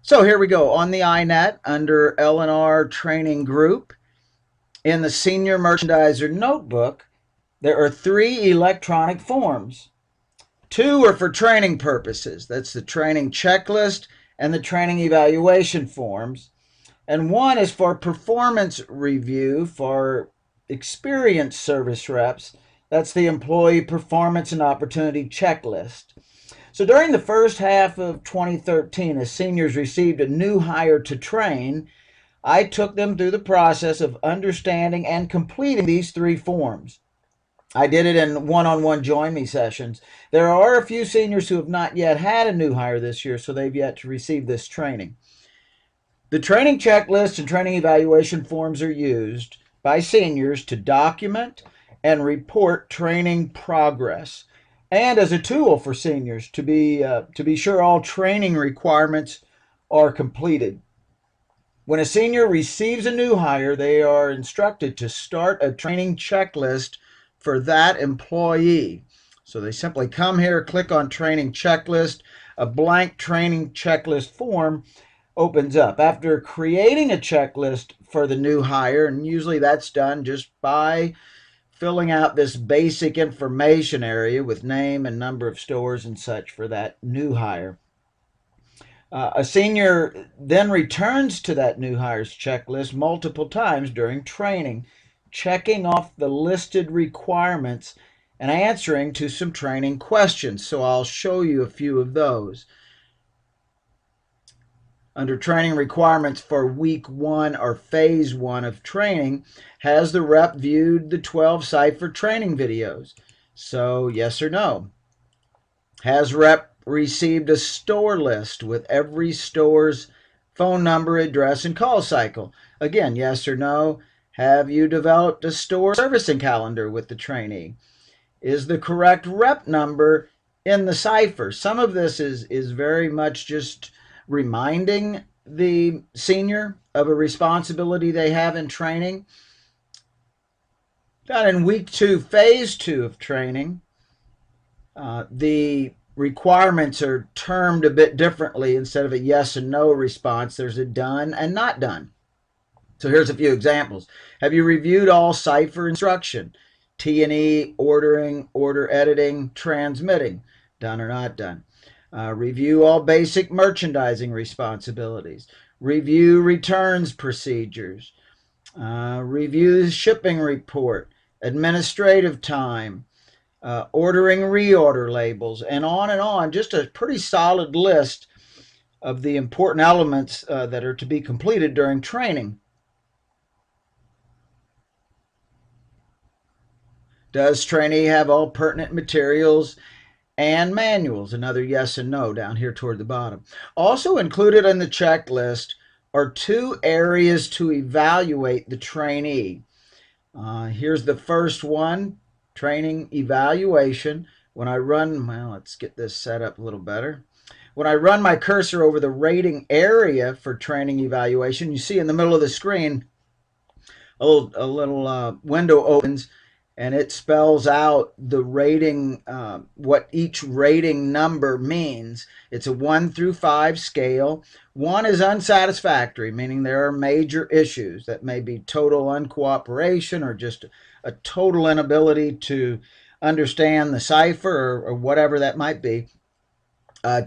So here we go on the iNet under L&R Training Group. In the Senior Merchandiser Notebook, there are 3 electronic forms. 2 are for training purposes. That's the training checklist and the training evaluation forms. And 1 is for performance review for experienced service reps. That's the employee performance and opportunity checklist. So during the first half of 2013, as seniors received a new hire to train, I took them through the process of understanding and completing these 3 forms. I did it in one-on-one join me sessions. There are a few seniors who have not yet had a new hire this year, so they've yet to receive this training. The training checklist and training evaluation forms are used by seniors to document and report training progress, and as a tool for seniors to be sure all training requirements are completed. When a senior receives a new hire, they are instructed to start a training checklist for that employee. So they simply come here, click on training checklist, a blank training checklist form opens up. After creating a checklist for the new hire, and usually that's done just by filling out this basic information area with name and number of stores and such for that new hire. A senior then returns to that new hires checklist multiple times during training, checking off the listed requirements and answering to some training questions. So I'll show you a few of those. Under training requirements for week 1 or phase 1 of training, has the rep viewed the 12 Cipher training videos? So yes or no. Has rep received a store list with every store's phone number, address, and call cycle? Again, yes or no. Have you developed a store servicing calendar with the trainee? Is the correct rep number in the cipher? Some of this is very much just reminding the senior of a responsibility they have in training. Done in week 2, phase 2 of training. The requirements are termed a bit differently. Instead of a yes and no response, there's a done and not done. So here's a few examples. Have you reviewed all cipher instruction? T&E, ordering, order editing, transmitting. Done or not done. Review all basic merchandising responsibilities. Review returns procedures. Review shipping report. Administrative time. Ordering reorder labels, and on. Just a pretty solid list of the important elements that are to be completed during training. Does trainee have all pertinent materials and manuals? Another yes and no down here toward the bottom. Also included in the checklist are 2 areas to evaluate the trainee. Here's the first one, training evaluation. When I run, well, let's get this set up a little better. When I run my cursor over the rating area for training evaluation, you see in the middle of the screen a little window opens, and it spells out the rating, what each rating number means. It's a 1 through 5 scale. 1 is unsatisfactory, meaning there are major issues that may be total uncooperation or just a total inability to understand the cipher or whatever that might be.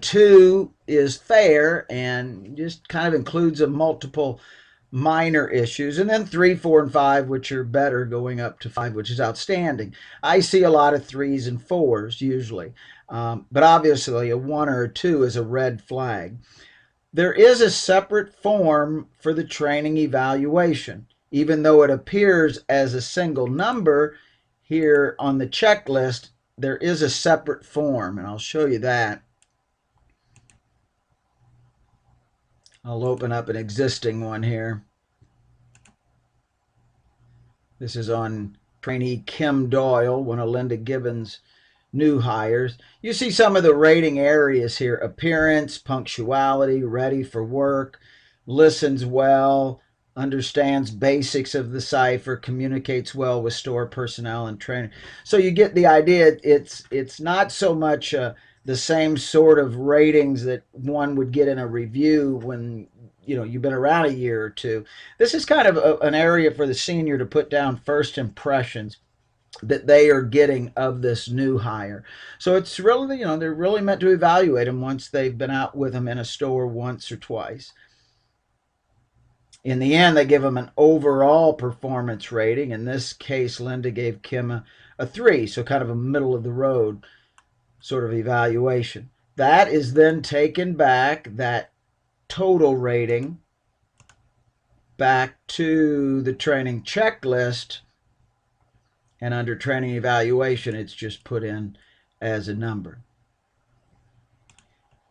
2 is fair and just kind of includes a multiple minor issues, and then 3, 4, and 5, which are better, going up to 5, which is outstanding. I see a lot of 3s and 4s usually, but obviously a 1 or a 2 is a red flag. There is a separate form for the training evaluation, even though it appears as a single number here on the checklist. There is a separate form, and I'll show you that. I'll open up an existing one here. This is on trainee Kim Doyle, one of Linda Gibbons' new hires. You see some of the rating areas here: appearance, punctuality, ready for work, listens well, understands basics of the cipher, communicates well with store personnel and training. So you get the idea. It's not so much the same sort of ratings that one would get in a review when you've been around a year or two. This is kind of an area for the senior to put down first impressions that they are getting of this new hire. So it's really, they're really meant to evaluate them once they've been out with them in a store once or twice. In the end, they give them an overall performance rating. In this case, Linda gave Kim a 3, so kind of a middle of the road sort of evaluation. That is then taken back, that total rating, back to the training checklist, and under training evaluation, it's just put in as a number.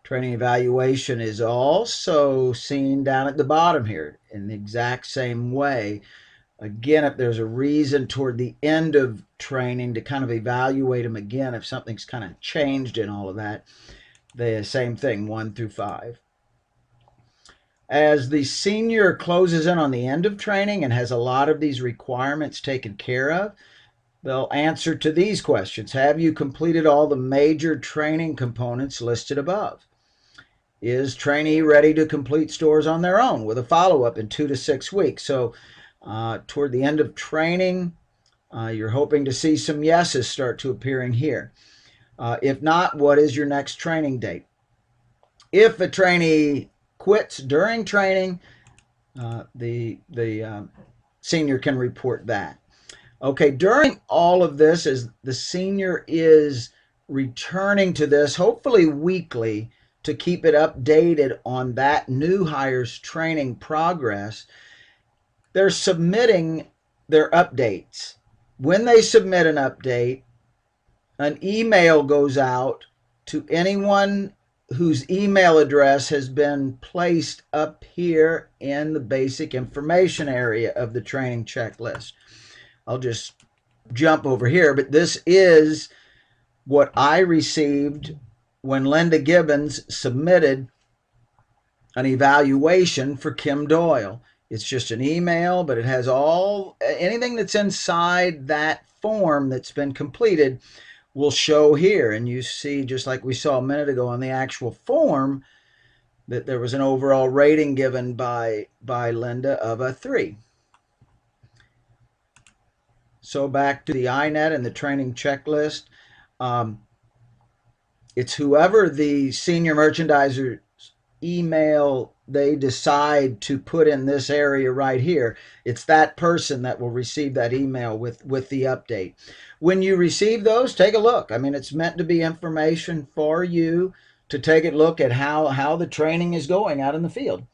Training evaluation is also seen down at the bottom here in the exact same way. Again, if there's a reason toward the end of training to kind of evaluate them again, if something's kind of changed in all of that, the same thing, 1 through 5. As the senior closes in on the end of training and has a lot of these requirements taken care of, they'll answer to these questions. Have you completed all the major training components listed above? Is trainee ready to complete stores on their own, with a follow-up in 2 to 6 weeks? So toward the end of training, you're hoping to see some yeses start to appearing here. If not, what is your next training date? If a trainee quits during training, the senior can report that. Okay, during all of this, as the senior is returning to this, hopefully weekly, to keep it updated on that new hire's training progress, they're submitting their updates. When they submit an update, an email goes out to anyone whose email address has been placed up here in the basic information area of the training checklist. I'll just jump over here, but this is what I received when Linda Gibbons submitted an evaluation for Kim Doyle. It's just an email, but it has anything that's inside that form that's been completed will show here. And you see, just like we saw a minute ago on the actual form, that there was an overall rating given by Linda of a 3. So back to the INET and the training checklist. It's whoever the senior merchandiser's email they decide to put in this area right here. It's that person that will receive that email with the update. When you receive those, take a look. I mean, it's meant to be information for you to take a look at how the training is going out in the field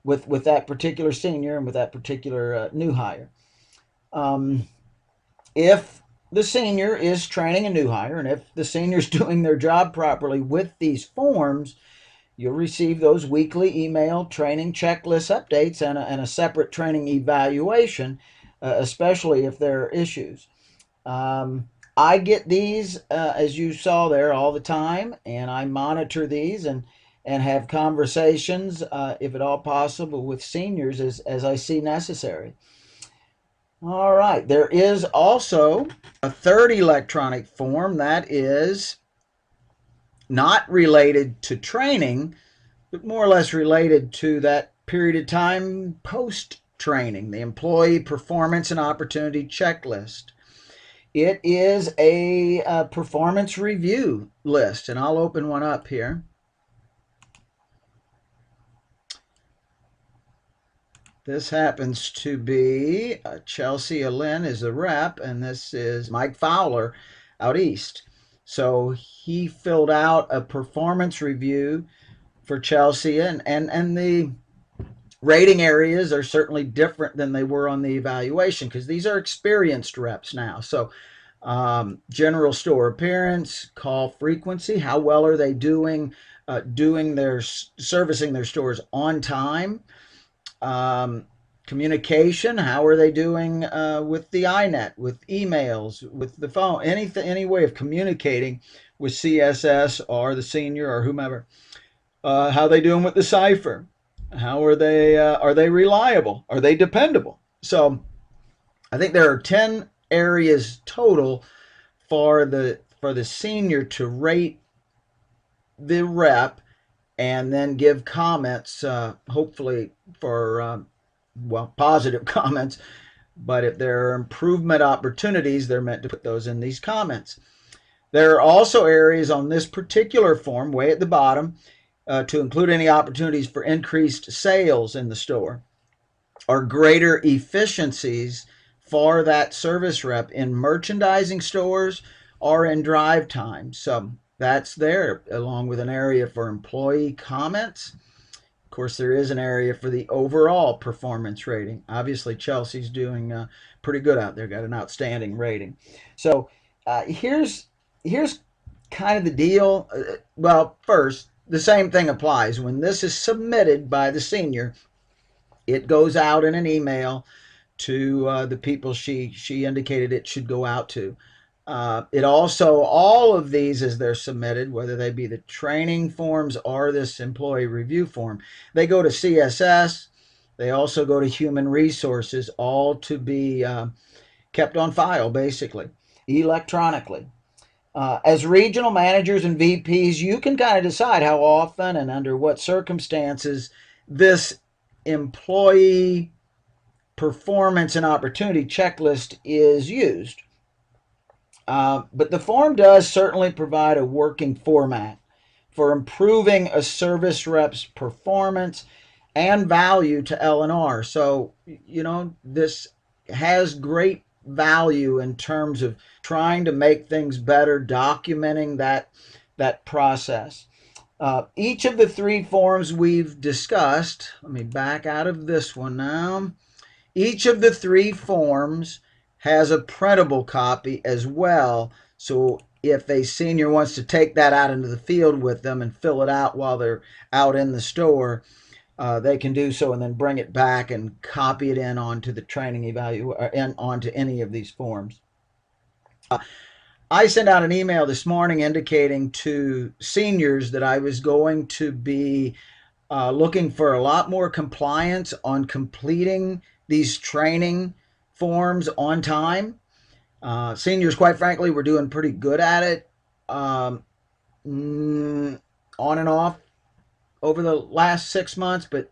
with that particular senior and with that particular new hire. If the senior is training a new hire, and if the senior is doing their job properly with these forms, you'll receive those weekly email training checklist updates and a separate training evaluation, especially if there are issues. I get these, as you saw there, all the time, and I monitor these and have conversations, if at all possible, with seniors as I see necessary. All right, there is also a third electronic form that is not related to training, but more or less related to that period of time post-training, the Employee Performance and Opportunity Checklist. It is a performance review list, and I'll open one up here. This happens to be Chelsea Lynn is the rep, and this is Mike Fowler out east. So he filled out a performance review for Chelsea, and the rating areas are certainly different than they were on the evaluation because these are experienced reps now. So general store appearance, call frequency, how well are they doing servicing their stores on time. Communication, how are they doing with the INET, with emails, with the phone, any way of communicating with CSS or the senior or whomever. How are they doing with the cipher? How are they reliable? Are they dependable? So I think there are 10 areas total for the senior to rate the rep and then give comments, hopefully for, well, positive comments. But if there are improvement opportunities, they're meant to put those in these comments. There are also areas on this particular form, way at the bottom, to include any opportunities for increased sales in the store or greater efficiencies for that service rep in merchandising stores or in drive time. So that's there, along with an area for employee comments. Of course, there is an area for the overall performance rating. Obviously, Chelsea's doing pretty good out there, got an outstanding rating. So here's kind of the deal. Well, first, the same thing applies. When this is submitted by the senior, it goes out in an email to the people she indicated it should go out to. It also, all of these as they're submitted, whether they be the training forms or this employee review form, they go to CSS. They also go to human resources, all to be kept on file, basically, electronically. As regional managers and VPs, you can kind of decide how often and under what circumstances this employee performance and opportunity checklist is used. But the form does certainly provide a working format for improving a service rep's performance and value to L&R. So, this has great value in terms of trying to make things better, documenting that process. Each of the three forms we've discussed, let me back out of this one now. Each of the three forms has a printable copy as well. So if a senior wants to take that out into the field with them and fill it out while they're out in the store, they can do so and then bring it back and copy it in onto the training and onto any of these forms. I sent out an email this morning indicating to seniors that I was going to be looking for a lot more compliance on completing these training forms on time. Seniors, quite frankly, were doing pretty good at it, on and off over the last 6 months, but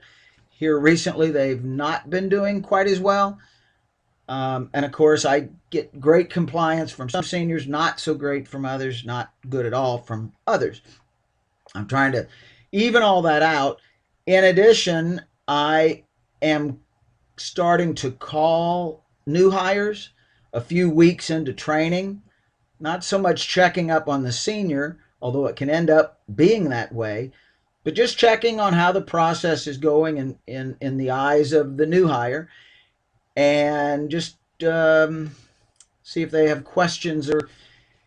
here recently they've not been doing quite as well. And of course, I get great compliance from some seniors, not so great from others, not good at all from others. I'm trying to even all that out. In addition, I am starting to call new hires a few weeks into training, not so much checking up on the senior, although it can end up being that way, but just checking on how the process is going in the eyes of the new hire, and just see if they have questions or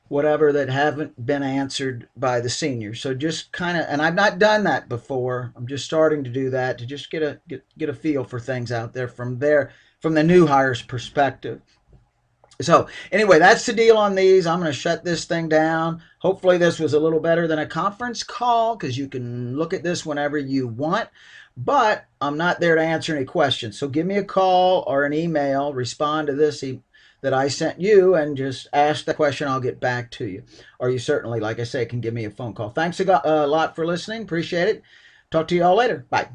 whatever that haven't been answered by the senior. So just kind of, and I've not done that before. I'm just starting to do that to just get a feel for things out there from the new hire's perspective. So anyway, that's the deal on these. I'm going to shut this thing down. Hopefully this was a little better than a conference call, because you can look at this whenever you want. But I'm not there to answer any questions. So give me a call or an email, respond to this that I sent you, and just ask the question. I'll get back to you. Or you certainly, like I say, can give me a phone call. Thanks a lot for listening. Appreciate it. Talk to you all later. Bye.